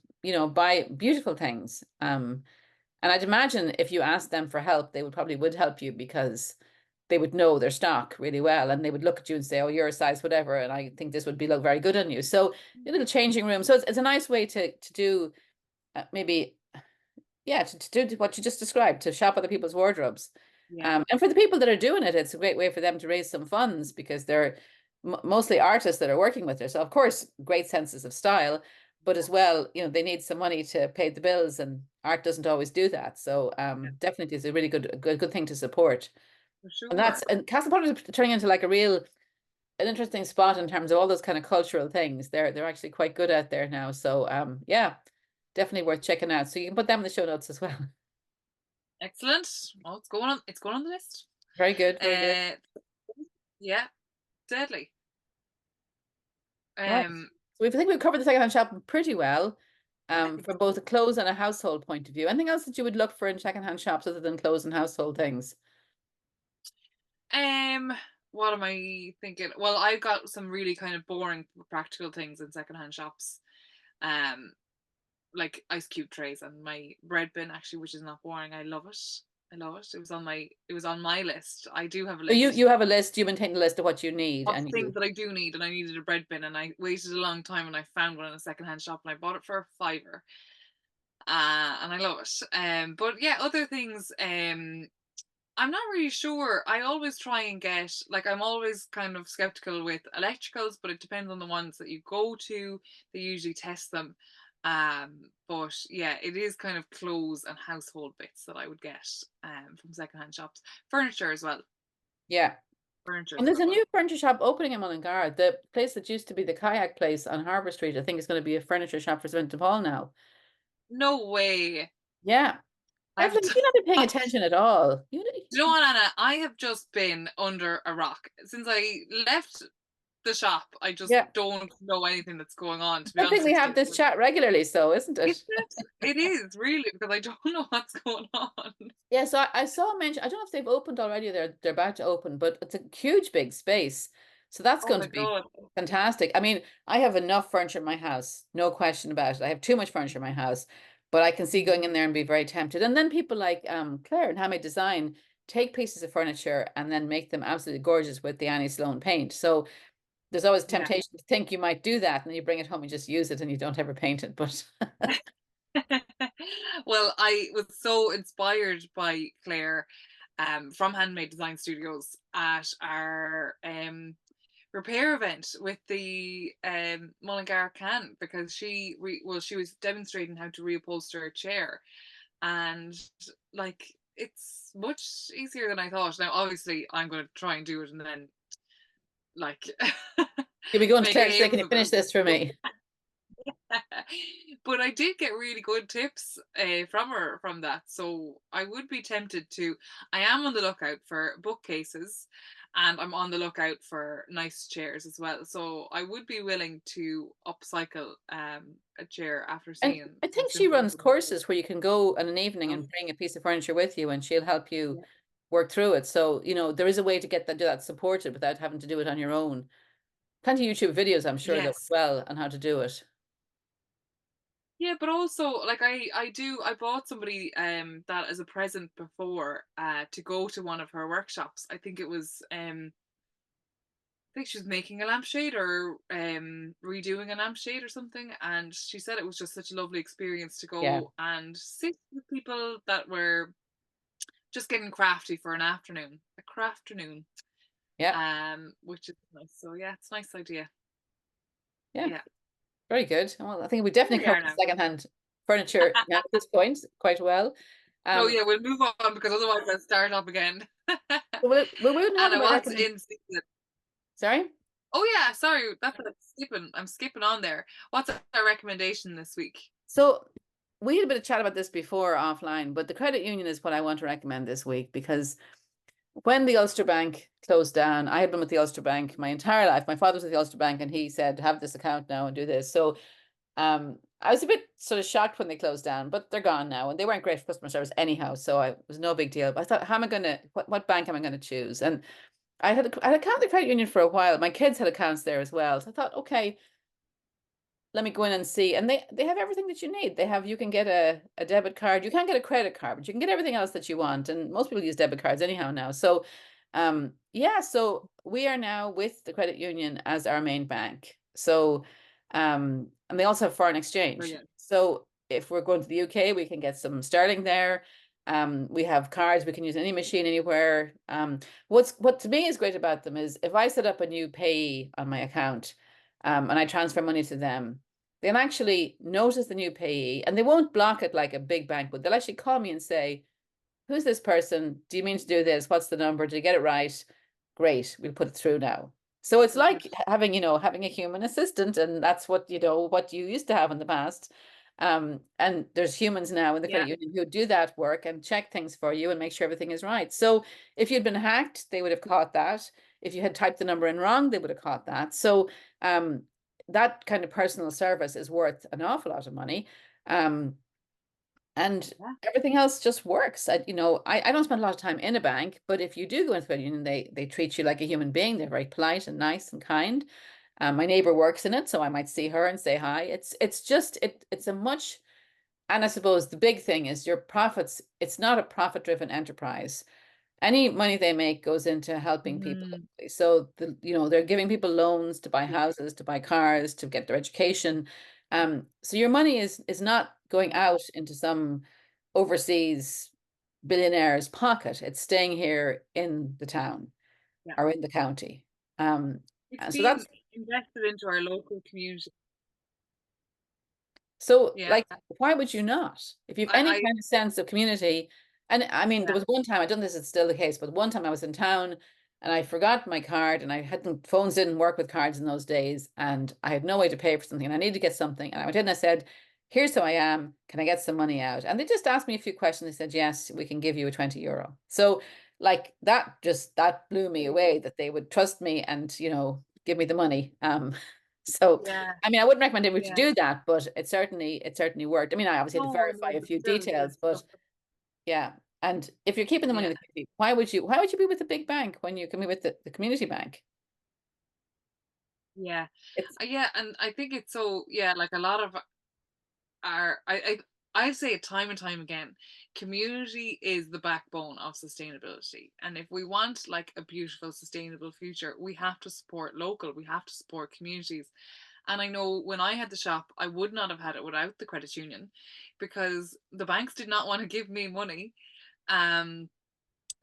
buy beautiful things. And I'd imagine if you asked them for help, they would help you because they would know their stock really well, and they would look at you and say, "Oh, you're a size whatever," and I think this would be look very good on you. So a little changing room. So it's a nice way to do, maybe, yeah, to do what you just described, to shop other people's wardrobes. Yeah, And for the people that are doing it, it's a great way for them to raise some funds because they're mostly artists that are working with her. So of course, great senses of style, but as well, they need some money to pay the bills, and art doesn't always do that. So yeah, definitely is a really good thing to support. for And sure. Castlepollard is turning into like an interesting spot in terms of all those kind of cultural things. They're actually quite good out there now. So yeah, definitely worth checking out. So you can put them in the show notes as well. Excellent. Well, it's going on. It's going on the list. Very good, very good. Uh, yeah, deadly. Right. Um, So I think we've covered the secondhand shopping pretty well, I think from so. both a clothes and a household point of view. Anything else that you would look for in secondhand shops other than clothes and household things? Um, what am I thinking? Well, I've got some really kind of boring practical things in secondhand shops. Um, like ice cube trays and my bread bin actually, which is not boring. I love it. I love it. It was on my list. I do have a So you list you have a list, you maintain a list of what you need, of and things that I do need, and I needed a bread bin, and I waited a long time, and I found one in a secondhand shop, and I bought it for a fiver. And I love it. But yeah, other things. I'm not really sure. I always try and get, like, I'm always kind of skeptical with electricals, but it depends on the ones that you go to. They usually test them. But yeah, it is kind of clothes and household bits that I would get from secondhand shops. Furniture as well. Yeah. Furniture And as there's a well. new furniture shop opening in Mullingar. The place that used to be the kayak place on Harbour Street, I think is going to be a furniture shop for Vincent Paul now. No way. Yeah. I have Evelyn, to. you're not paying attention at all. You know what, Anna? I have just been under a rock since I left the shop. I just Yeah. don't know anything that's going on, to be I think honest we with have you. this chat regularly, so isn't Is it? it? It is really because I don't know what's going on. Yeah, so I saw a mention. I don't know if they've opened already. They're about to open, but it's a huge big space. So that's Oh going my to be God. fantastic. I mean, I have enough furniture in my house, no question about it. I have too much furniture in my house, but I can see going in there and be very tempted. And then people like Claire and Handmade Design take pieces of furniture and then make them absolutely gorgeous with the Annie Sloan paint. So there's always Yeah. temptation to think you might do that, and then you bring it home and just use it and you don't ever paint it. But Well, I was so inspired by Claire from Handmade Design Studios at our repair event with the Mullingar can because she was demonstrating how to reupholster a chair, and like it's much easier than I thought. Now, obviously, I'm going to try and do it and then like you'll be going to make a Claire to say, hames "Can you of finish this for me?" it. But I did get really good tips from her from that, so I would be tempted to. I am on the lookout for bookcases, and I'm on the lookout for nice chairs as well. So I would be willing to upcycle a chair after And seeing I how think she simple it runs would be. courses where you can go in an evening and Oh, bring a piece of furniture with you, and she'll help you yeah. work through it. So, there is a way to get that do that supported without having to do it on your own. Plenty of YouTube videos, I'm sure, though, as Yes. well, on how to do it. Yeah, but also like I bought somebody that as a present before to go to one of her workshops. I think it was I think she was making a lampshade or redoing a lampshade or something, and she said it was just such a lovely experience to Yeah, go and sit with people that were just getting crafty for an afternoon, a crafternoon, yeah, which is nice. So yeah, it's a nice idea. yeah. Yeah, Very good. Well, I think we here definitely we are covered the now. secondhand furniture now at this point quite well. So Um, yeah, we'll move on because otherwise I'll start up again. so we'll move on Anna, about what's recommend. in season? Sorry. Oh yeah, sorry, that's what I'm skipping. I'm skipping on there. What's our recommendation this week? So we had a bit of chat about this before offline, but the credit union is what I want to recommend this week because when the Ulster Bank closed down, I had been with the Ulster Bank my entire life. My father was with the Ulster Bank and he said, have this account now and do this. So I was a bit sort of shocked when they closed down, but they're gone now and they weren't great for customer service anyhow. So it was no big deal. But I thought, how am I going to, what bank am I going to choose? And I had account at the credit union for a while. My kids had accounts there as well. So I thought, okay, let me go in and see. And they have everything that you need. You can get a debit card. You can't get a credit card, but you can get everything else that you want. And most people use debit cards anyhow now. So yeah, so we are now with the credit union as our main bank. So and they also have foreign exchange. Brilliant. So if we're going to the UK, we can get some sterling there. We have cards, we can use any machine anywhere. What to me is great about them is if I set up a new payee on my account, and I transfer money to them, they'll actually notice the new payee and they won't block it like a big bank would. They'll actually call me and say, who's this person? Do you mean to do this? What's the number? Did you get it right? Great, we'll put it through now. So it's So good. like having, having a human assistant, and that's what you used to have in the past. And there's humans now in the Yeah. credit union who do that work and check things for you and make sure everything is right. So if you'd been hacked, they would have caught that. If you had typed the number in wrong, they would have caught that. So um, that kind of personal service is worth an awful lot of money. Um, and Yeah. everything else just works. I don't spend a lot of time in a bank, but if you do go into a credit union, they treat you like a human being. They're very polite and nice and kind. My neighbor works in it, so I might see her and say hi. It's a much, and I suppose the big thing is your profits. It's not a profit-driven enterprise. Any money they make goes into helping people. Mm, So they're giving people loans to buy yeah. houses, to buy cars, to get their education. So your money is not going out into some overseas billionaire's pocket. It's staying here in the town Yeah. or in the county. It's And so being that's invested into our local community. so Yeah. like, why would you not? If you have any I kind of sense of community, and I mean, there yeah. was one time, I don't know if this is still the case, but one time I was in town and I forgot my card and I hadn't, phones didn't work with cards in those days, and I had no way to pay for something and I needed to get something. And I went in and I said, here's who I am. Can I get some money out? And they just asked me a few questions. They said, yes, we can give you a 20 euro. So like that blew me away that they would trust me and, give me the money. So Yeah. I mean, I wouldn't recommend everyone to Yeah. do that, but it certainly worked. I mean, I obviously had to No, verify no, a but few still, details, there's but stuff. yeah. And if you're keeping the money Yeah. in the community, why would you be with the big bank when you can be with the community bank? Yeah. It's Yeah, and I think it's so, yeah, like a lot of our I say it time and time again, community is the backbone of sustainability. And if we want like a beautiful, sustainable future, we have to support local, we have to support communities. And I know when I had the shop, I would not have had it without the credit union because the banks did not want to give me money. Um,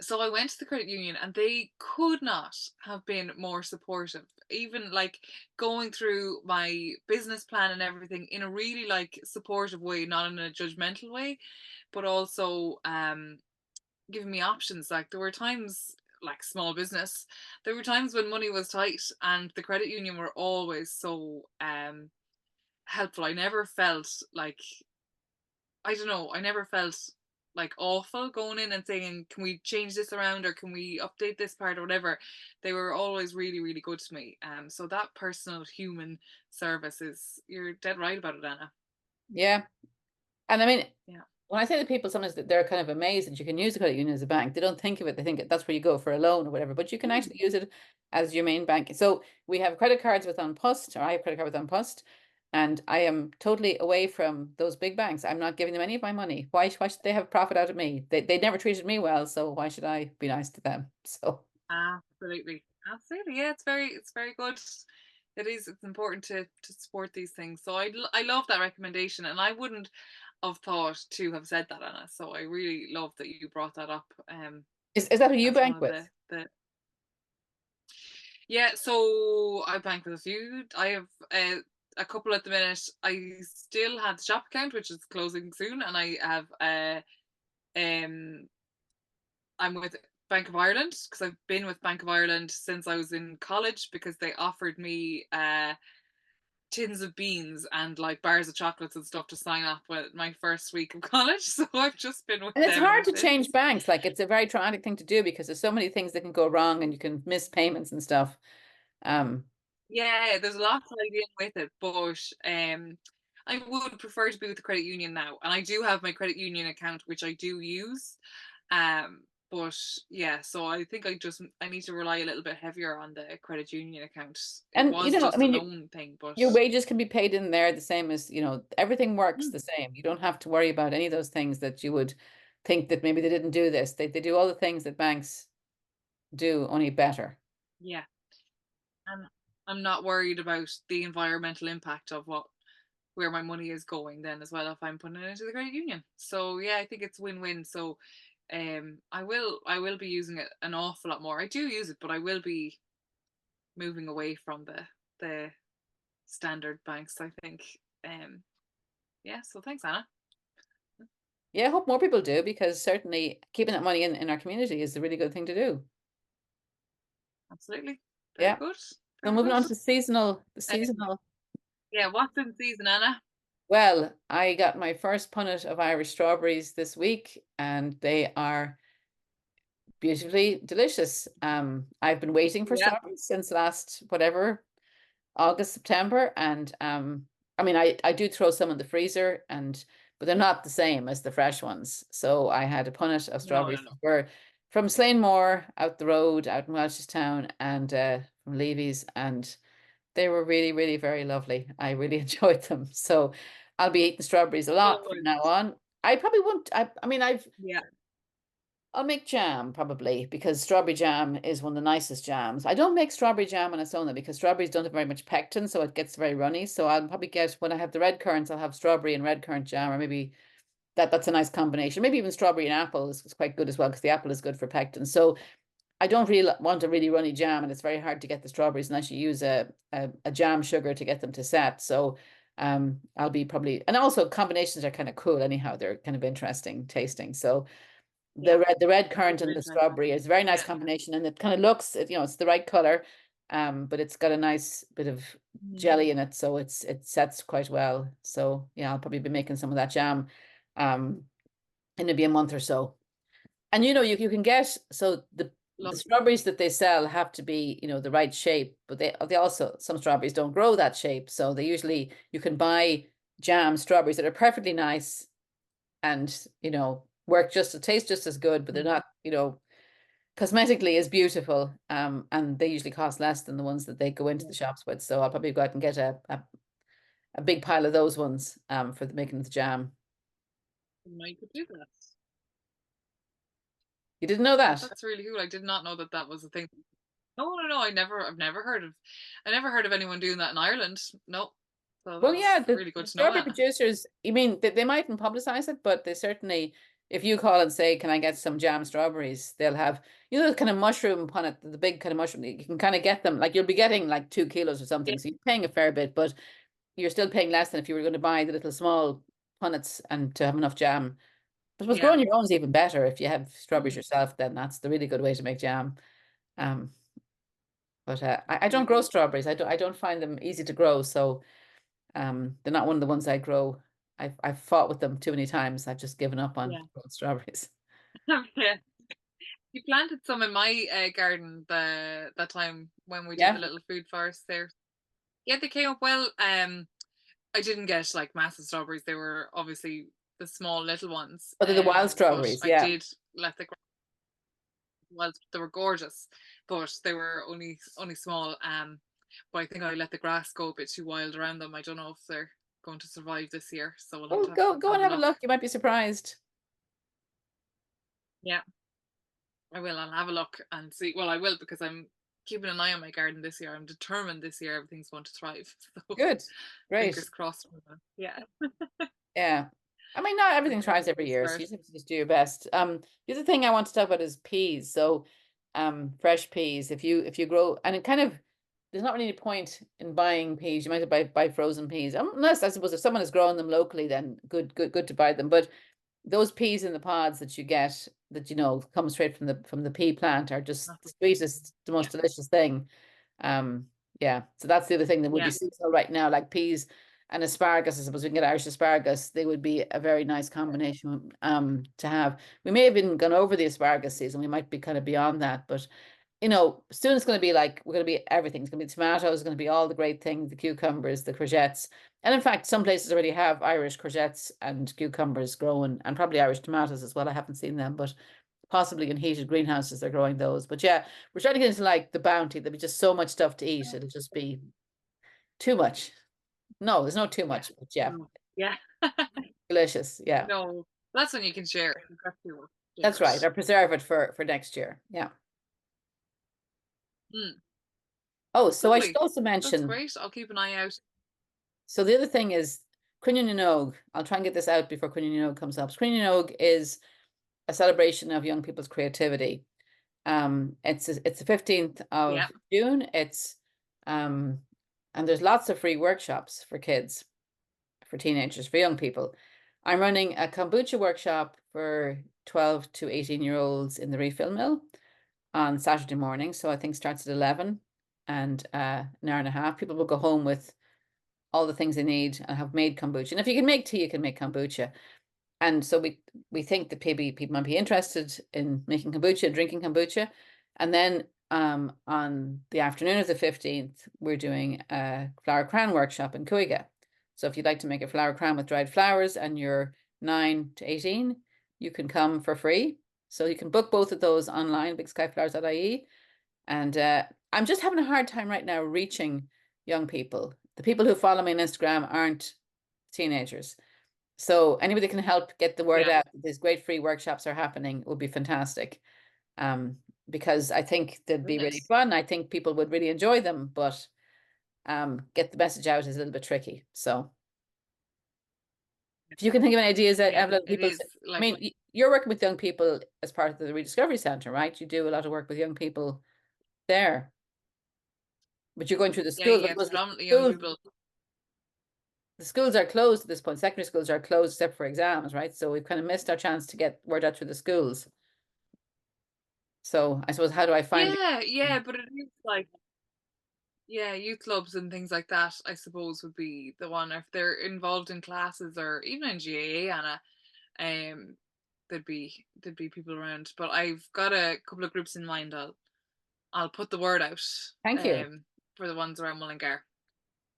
so I went to the credit union and they could not have been more supportive. Even like going through my business plan and everything in a really like supportive way, not in a judgmental way, but also giving me options. Like there were times like small business, there were times when money was tight and the credit union were always so helpful. I never felt like I don't know, I never felt like awful going in and saying, can we change this around or can we update this part or whatever. They were always really, really good to me. So that personal human service is, you're dead right about it, Anna. yeah. And I mean, Yeah. when I say to people sometimes that they're kind of amazed that you can use the credit union as a bank, they don't think of it. They think that's where you go for a loan or whatever, but you can Mm. actually use it as your main bank. So we have credit cards with An Post, or I have credit card with An Post, and I am totally away from those big banks. I'm not giving them any of my money. Why should they have profit out of me? They never treated me well, so why should I be nice to them? So Absolutely. Absolutely. Yeah, it's very good. It is, it's important to support these things. So I love that recommendation and I wouldn't have thought to have said that, Anna. So I really love that you brought that up. is that who you As one bank of with? the Yeah, so I bank with a few. I have a couple at the minute. I still have the shop account, which is closing soon, and I have um I'm with Bank of Ireland because I've been with Bank of Ireland since I was in college because they offered me tins of beans and like bars of chocolates and stuff to sign up with my first week of college. So I've just been with And it's them hard ever to since. change banks. Like it's a very traumatic thing to do because there's so many things that can go wrong and you can miss payments and stuff. Um, Yeah, there's a lot tied in with it, but I would prefer to be with the credit union now, and I do have my credit union account, which I do use. But yeah, so I think I need to rely a little bit heavier on the credit union account. It and was I just a mean, loan thing, but your wages can be paid in there the same as, everything works mm, the same. You don't have to worry about any of those things that you would think that maybe they didn't do this. They do all the things that banks do, only better. yeah, and I'm not worried about the environmental impact of what where my money is going then as well if I'm putting it into the credit union. So yeah, I think it's win-win. So I will be using it an awful lot more. I do use it, but I will be moving away from the standard banks, I think. Um yeah, so thanks, Anna. Yeah, I hope more people do because certainly keeping that money in our community is a really good thing to do. Absolutely. Very Yeah. good. So Very moving good. on to the Um, seasonal. yeah, what's in season, Anna? Well, I got my first punnet of Irish strawberries this week and they are beautifully delicious. I've been waiting for Yeah. strawberries since last whatever August, September, and I mean, I do throw some in the freezer, but they're not the same as the fresh ones. So I had a punnet of No, no, strawberries no. that were from Slanemore out the road, out in Welshtown, and from Levy's, and they were really, really very lovely. I really enjoyed them. So I'll be eating strawberries a lot from Always. now on. I probably won't. I mean, Yeah. I'll make jam probably because strawberry jam is one of the nicest jams. I don't make strawberry jam on its own though, because strawberries don't have very much pectin, so it gets very runny. So I'll probably get when I have the red currants, I'll have strawberry and red currant jam, or maybe that's a nice combination. Maybe even strawberry and apple is quite good as well, because the apple is good for pectin. So I don't really want a really runny jam, and it's very hard to get the strawberries unless you use a jam sugar to get them to set. So I'll be probably, and also combinations are kind of cool anyhow. They're kind of interesting tasting. So Yeah. the red currant Super and the interesting. strawberry is a very nice Yeah. combination, and it kind of looks, it's the right color, but it's got a nice bit of jelly in it, so it sets quite well. So yeah, I'll probably be making some of that jam in maybe a month or so. And you can get, so the Love. strawberries that they sell have to be, the right shape, but they also, some strawberries don't grow that shape. So they usually, you can buy jam strawberries that are perfectly nice and, work just to taste just as good, but they're not, cosmetically as beautiful. And they usually cost less than the ones that they go into the shops with. So I'll probably go out and get a big pile of those ones for making the jam. I could do that. You didn't know that? That's really cool. I did not know that that was a thing. No, no, no. I've never heard of, anyone doing that in Ireland. No. So Well, that's yeah, really the good to know strawberry that. producers, you mean they mightn't publicize it, but they certainly, if you call and say, can I get some jam strawberries, they'll have, the kind of mushroom punnet, the big kind of mushroom, you can kind of get them, like you'll be getting like 2 kilos or Yeah. something. So you're paying a fair bit, but you're still paying less than if you were going to buy the little small punnets and to have enough jam. But I suppose Yeah. growing your own is even better. If you have strawberries Mm. yourself, then that's the really good way to make jam. Um, but I don't Very grow good. strawberries. I don't find them easy to grow. So they're not one of the ones I grow. I've fought with them too many times. I've just given up on Yeah. growing strawberries. Yeah. You planted some in my garden that time when we did the Yeah. little food forest there. Yeah, they came up well. I didn't get like massive strawberries. They were obviously the small little ones. But they're the wild But strawberries. I Yeah. did let the well, they were gorgeous, but they were only small. But I think I let the grass go a bit too wild around them. I don't know if they're going to survive this year, so we'll have Oh, to go have and a have a look. look. You might be surprised. Yeah, I will. I'll have a look and see. Well, I will because I'm keeping an eye on my garden this year. I'm determined this year everything's going to thrive. So Good. Great. fingers crossed for that. Yeah. Yeah. I mean, not everything Okay, tries every good year, so start. you just have to just do your best. The other thing I want to talk about is peas. So, fresh peas. If you grow, and it kind of, there's not really any point in buying peas. You might have buy frozen peas, unless I suppose if someone is growing them locally, then good to buy them. But those peas in the pods that you get, that come straight from the pea plant, are just the sweetest, the Yeah. most delicious thing. Um, yeah. So that's the other thing that would be Yeah. seasonal right now, like peas and asparagus. I suppose we can get Irish asparagus. They would be a very nice combination to have. We may have even gone over the asparagus season. We might be kind of beyond that, but soon it's going to be like, we're going to be everything. It's going to be tomatoes, it's going to be all the great things, the cucumbers, the courgettes. And in fact, some places already have Irish courgettes and cucumbers growing, and probably Irish tomatoes as well. I haven't seen them, but possibly in heated greenhouses they're growing those. But yeah, we're trying to get into like the bounty. There'll be just so much stuff to eat. It'll just be too much. No, there's no too Yeah. much, but yeah, Yeah. delicious. Yeah, No, that's when you can share it. You've got to that's share right. it. Or preserve it for next year. Yeah. Mm, Oh, so I should lovely. also That's mention, great. I'll keep an eye out. so the other thing is Cruinniú na nÓg. I'll try and get this out before Cruinniú na nÓg comes up. Cruinniú na nÓg is a celebration of young people's creativity. It's the 15th Yeah. of June. Um, and there's lots of free workshops for kids, for teenagers, for young people. I'm running a kombucha workshop for 12 to 18-year-olds in the refill mill on Saturday morning. So I think starts at 11, and an hour and a half. People will go home with all the things they need and have made kombucha. And if you can make tea, you can make kombucha. And so we think that maybe people might be interested in making kombucha and drinking kombucha. And then on the afternoon of the 15th, we're doing a flower crown workshop in Cuiga. So if you'd like to make a flower crown with dried flowers and you're 9 to 18, you can come for free. So you can book both of those online, bigskyflowers.ie. And I'm just having a hard time right now reaching young people. The people who follow me on Instagram aren't teenagers. So anybody that can help get the word Yeah. out that these great free workshops are happening would be fantastic. Because I think they'd be really Brilliant. fun. I think people would really enjoy them, but get the message out is a little bit tricky. So If you can think of any ideas that Yeah, Evelyn, it people is say, I like mean, you're working with young people as part of the Rediscovery Centre, right? You do a lot of work with young people there, but you're going through the yeah, schools. But yeah, suppose predominantly young people. the schools are closed at this point. Secondary schools are closed except for exams, right? So we've kind of missed our chance to get word out through the schools. So I suppose, how do I find Yeah, yeah, but it is like yeah, youth clubs and things like that, I suppose, would be the one if they're involved in classes or even in GAA, Anna. Um, there'd be people around, but I've got a couple of groups in mind. I'll put the word out. Thank you. Um, for the ones around Mullingar.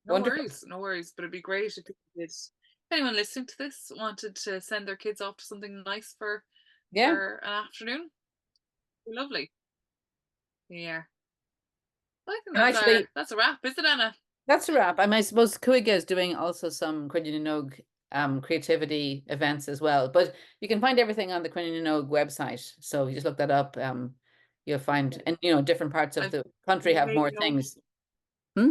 No Wonderful. worries, no worries. But it'd be great if if anyone listening to this wanted to send their kids off to something nice Yeah. for an afternoon. Lovely. Yeah. I think And actually, that's a wrap, is it, Anna? that's a wrap. I suppose Cuiga is doing also some Cuidianog creativity events as well. But you can find everything on the Cuidianog website. So you just look that up. You'll find, and different parts of I've the country have made more a note. things. Hmm?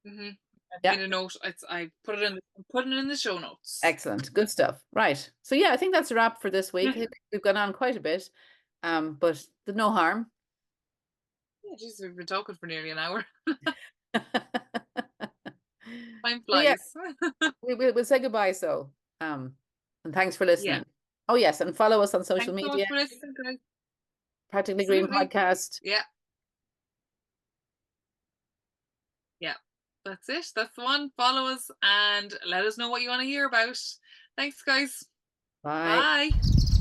I've Yeah, made a note. I put it in. I'm putting it in the show notes. excellent. Good stuff. Right. So yeah, I think that's a wrap for this week. I think we've gone on quite a bit. But there's no harm. Yeah, geez, we've been talking for nearly an hour. Time So yeah, flies. we'll say goodbye. So, and thanks for Yeah. listening. Oh yes, and follow us on social Thanks so much media. for listening, guys. Practically Green Absolutely. Podcast. Yeah. Yeah. That's it. That's the one. Follow us and let us know what you want to hear about. Thanks, guys. Bye. Bye.